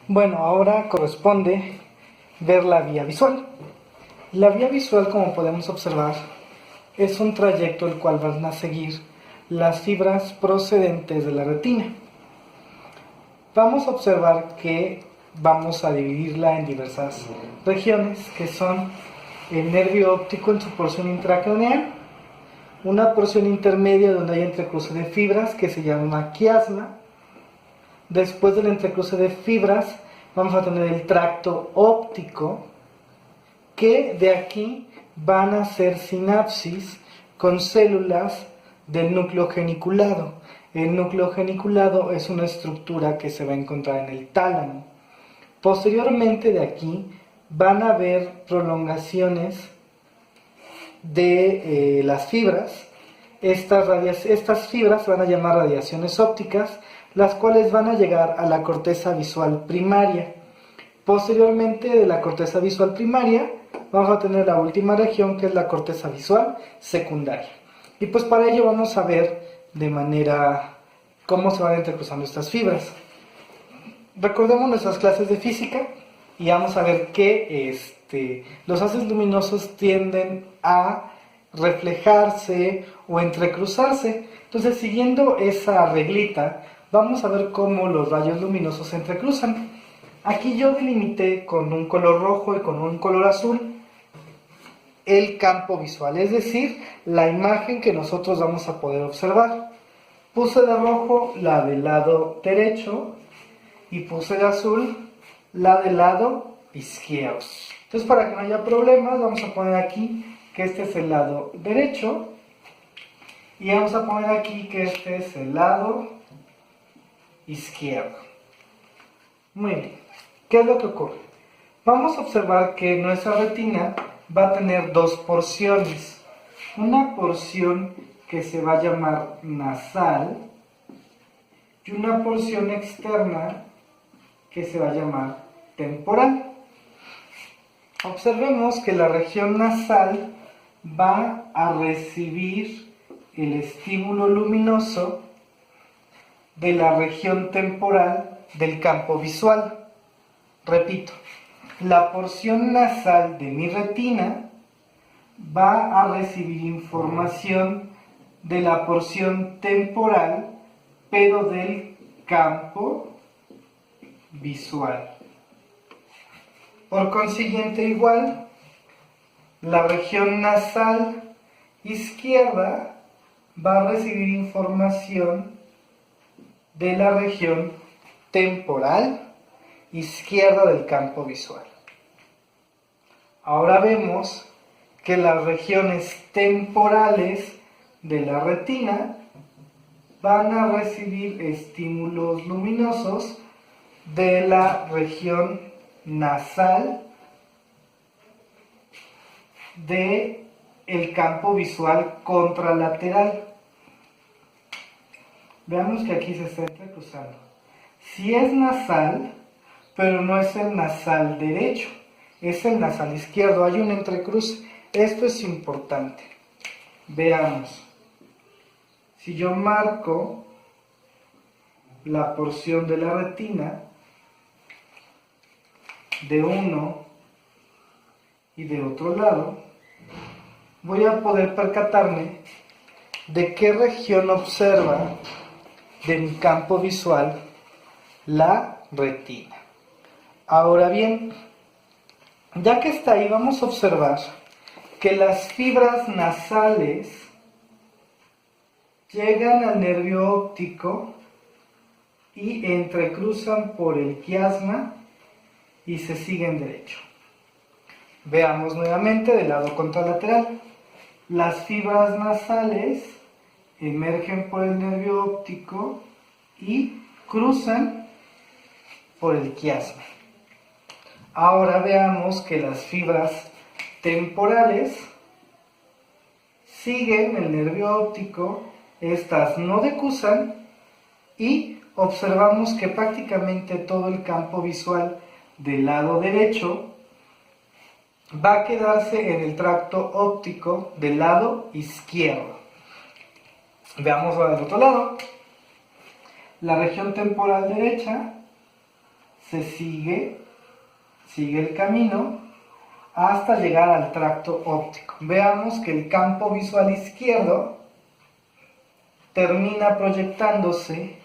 Bueno, ahora corresponde ver la vía visual. La vía visual, como podemos observar, es un trayecto el cual van a seguir las fibras procedentes de la retina. Vamos a observar que vamos a dividirla en diversas regiones, que son el nervio óptico en su porción intracraneal, una porción intermedia donde hay entrecruce de fibras que se llama quiasma. Después del entrecruce de fibras vamos a tener el tracto óptico, que de aquí van a ser sinapsis con células del núcleo geniculado. El núcleo geniculado es una estructura que se va a encontrar en el tálamo. Posteriormente de aquí van a haber prolongaciones de las fibras. Estas fibras se van a llamar radiaciones ópticas, las cuales van a llegar a la corteza visual primaria. Posteriormente de la corteza visual primaria vamos a tener la última región, que es la corteza visual secundaria. Y pues para ello vamos a ver de manera cómo se van entrecruzando estas fibras. Recordemos nuestras clases de física y vamos a ver que los haces luminosos tienden a reflejarse o entrecruzarse. Entonces, siguiendo esa reglita, vamos a ver cómo los rayos luminosos se entrecruzan. Aquí yo delimité con un color rojo y con un color azul el campo visual, es decir, la imagen que nosotros vamos a poder observar. Puse de rojo la del lado derecho y puse de azul la del lado izquierdo. Entonces, para que no haya problemas, vamos a poner aquí que este es el lado derecho y vamos a poner aquí que este es el lado izquierdo. Muy bien. ¿Qué es lo que ocurre? Vamos a observar que nuestra retina va a tener dos porciones. Una porción que se va a llamar nasal y una porción externa que se va a llamar temporal. Observemos que la región nasal va a recibir el estímulo luminoso de la región temporal del campo visual. Repito, la porción nasal de mi retina va a recibir información de la porción temporal, pero del campo visual. Por consiguiente, igual, la región nasal izquierda va a recibir información de la región temporal izquierda del campo visual. Ahora vemos que las regiones temporales de la retina van a recibir estímulos luminosos de la región nasal del campo visual contralateral. Veamos que aquí se está entrecruzando. Si es nasal, pero no es el nasal derecho, es el nasal izquierdo, hay un entrecruce. Esto es importante. Veamos. Si yo marco la porción de la retina de uno y de otro lado, voy a poder percatarme de qué región observa de mi campo visual la retina. Ahora bien, ya que está ahí, vamos a observar que las fibras nasales llegan al nervio óptico y entrecruzan por el quiasma y se siguen derecho. Veamos nuevamente del lado contralateral. Las fibras nasales emergen por el nervio óptico y cruzan por el quiasma. Ahora veamos que las fibras temporales siguen el nervio óptico, estas no decusan y observamos que prácticamente todo el campo visual del lado derecho va a quedarse en el tracto óptico del lado izquierdo. Veamos ahora del otro lado. La región temporal derecha se sigue el camino hasta llegar al tracto óptico. Veamos que el campo visual izquierdo termina proyectándose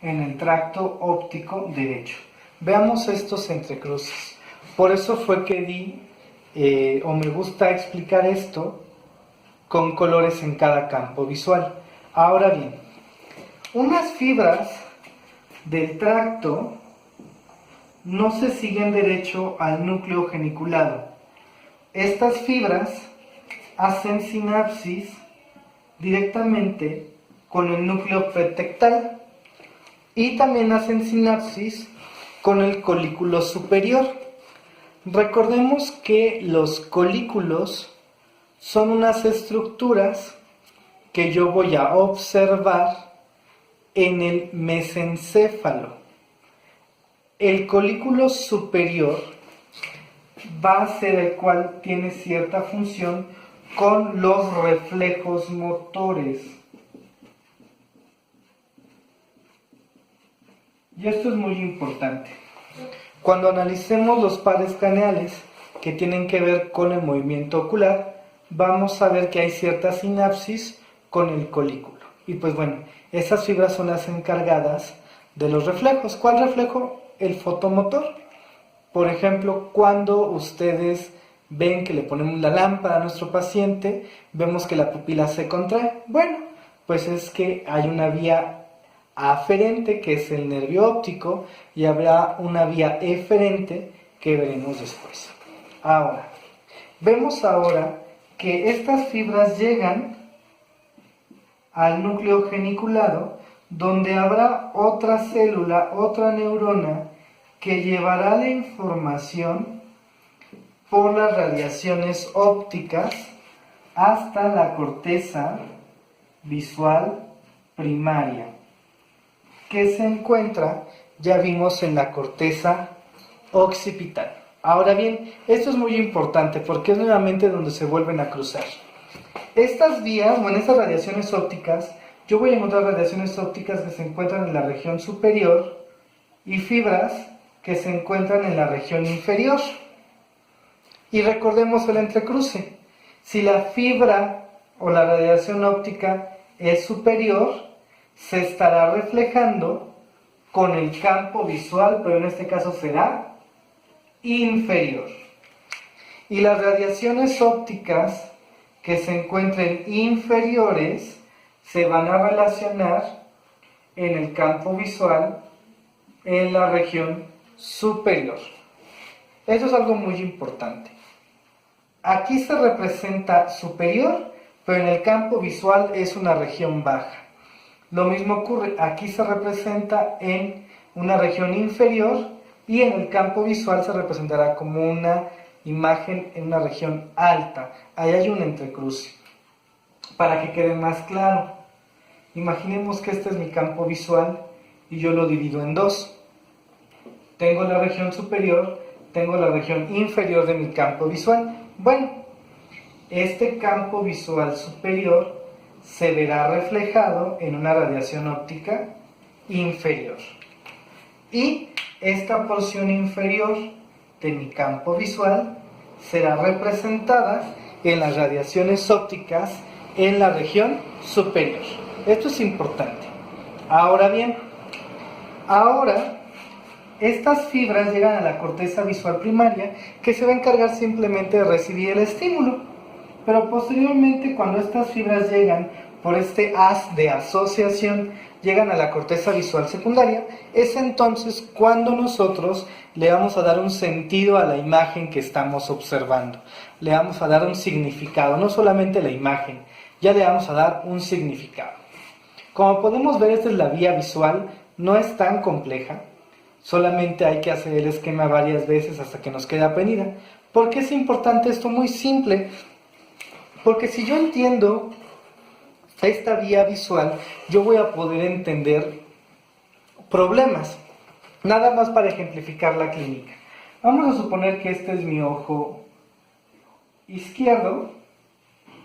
en el tracto óptico derecho. Veamos estos entrecruces. Por eso fue que me gusta explicar esto con colores en cada campo visual. Ahora bien, unas fibras del tracto no se siguen derecho al núcleo geniculado. Estas fibras hacen sinapsis directamente con el núcleo pretectal y también hacen sinapsis con el colículo superior. Recordemos que los colículos son unas estructuras que yo voy a observar en el mesencéfalo. El colículo superior va a ser el cual tiene cierta función con los reflejos motores. Y esto es muy importante. Cuando analicemos los pares craneales que tienen que ver con el movimiento ocular, vamos a ver que hay cierta sinapsis con el colículo. Y pues bueno, esas fibras son las encargadas de los reflejos. ¿Cuál reflejo? El fotomotor. Por ejemplo, cuando ustedes ven que le ponemos la lámpara a nuestro paciente, vemos que la pupila se contrae. Bueno, pues es que hay una vía aferente, que es el nervio óptico, y habrá una vía eferente que veremos después. Ahora, vemos ahora que estas fibras llegan al núcleo geniculado, donde habrá otra célula, otra neurona, que llevará la información por las radiaciones ópticas hasta la corteza visual primaria, que se encuentra, ya vimos, en la corteza occipital. Ahora bien, esto es muy importante porque es nuevamente donde se vuelven a cruzar. Estas vías, o en estas radiaciones ópticas, yo voy a encontrar radiaciones ópticas que se encuentran en la región superior y fibras que se encuentran en la región inferior. Y recordemos el entrecruce. Si la fibra o la radiación óptica es superior, se estará reflejando con el campo visual, pero en este caso será inferior. Y las radiaciones ópticas que se encuentren inferiores se van a relacionar en el campo visual en la región superior. Eso es algo muy importante. Aquí se representa superior, pero en el campo visual es una región baja. Lo mismo ocurre, aquí se representa en una región inferior y en el campo visual se representará como una imagen en una región alta. Ahí hay un entrecruce. Para que quede más claro, imaginemos que este es mi campo visual y yo lo divido en dos. Tengo la región superior, tengo la región inferior de mi campo visual. Bueno, este campo visual superior se verá reflejado en una radiación óptica inferior. Y esta porción inferior de mi campo visual será representada en las radiaciones ópticas en la región superior. Esto es importante. Ahora bien, estas fibras llegan a la corteza visual primaria, que se va a encargar simplemente de recibir el estímulo. Pero posteriormente, cuando estas fibras llegan por este haz de asociación, llegan a la corteza visual secundaria, es entonces cuando nosotros le vamos a dar un sentido a la imagen que estamos observando. Le vamos a dar un significado, no solamente la imagen, ya le vamos a dar un significado. Como podemos ver, esta es la vía visual, no es tan compleja. Solamente hay que hacer el esquema varias veces hasta que nos quede aprendida. ¿Por qué es importante esto? Muy simple. Porque si yo entiendo esta vía visual, yo voy a poder entender problemas. Nada más para ejemplificar la clínica. Vamos a suponer que este es mi ojo izquierdo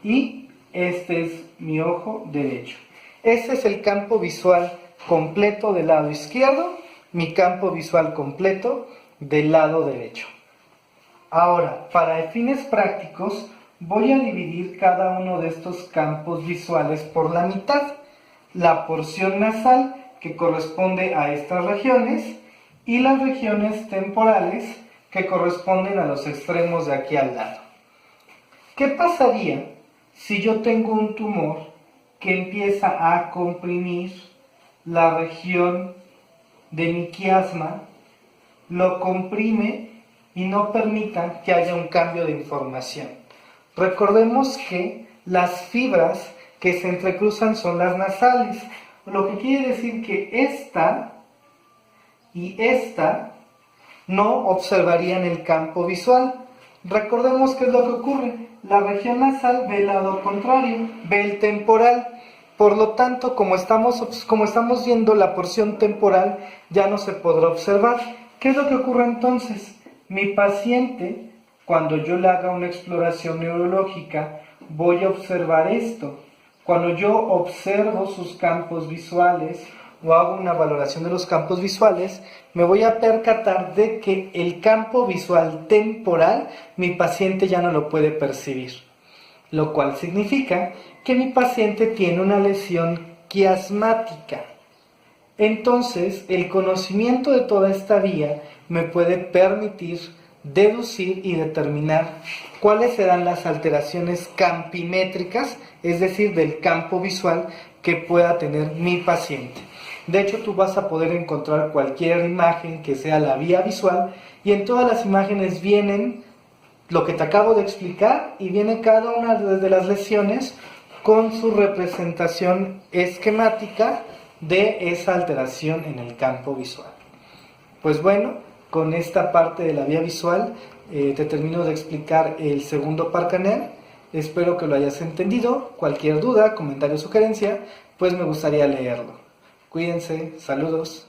y este es mi ojo derecho. Este es el campo visual completo del lado izquierdo mi campo visual completo del lado derecho. Ahora, para fines prácticos, voy a dividir cada uno de estos campos visuales por la mitad. La porción nasal, que corresponde a estas regiones, y las regiones temporales, que corresponden a los extremos de aquí al lado. ¿Qué pasaría si yo tengo un tumor que empieza a comprimir la región de mi quiasma, lo comprime y no permita que haya un cambio de información? Recordemos que las fibras que se entrecruzan son las nasales, lo que quiere decir que esta y esta no observarían el campo visual. Recordemos qué es lo que ocurre. La región nasal ve el lado contrario, ve el temporal. Por lo tanto, como estamos viendo la porción temporal, ya no se podrá observar. ¿Qué es lo que ocurre entonces? Mi paciente, cuando yo le haga una exploración neurológica, voy a observar esto. Cuando yo observo sus campos visuales o hago una valoración de los campos visuales, me voy a percatar de que el campo visual temporal mi paciente ya no lo puede percibir, lo cual significa que mi paciente tiene una lesión quiasmática. Entonces, el conocimiento de toda esta vía me puede permitir deducir y determinar cuáles serán las alteraciones campimétricas, es decir, del campo visual que pueda tener mi paciente. De hecho, tú vas a poder encontrar cualquier imagen que sea la vía visual y en todas las imágenes vienen lo que te acabo de explicar y viene cada una de las lesiones con su representación esquemática de esa alteración en el campo visual. Pues bueno, con esta parte de la vía visual te termino de explicar el segundo Parcanel. Espero que lo hayas entendido. Cualquier duda, comentario o sugerencia, pues me gustaría leerlo. Cuídense, saludos.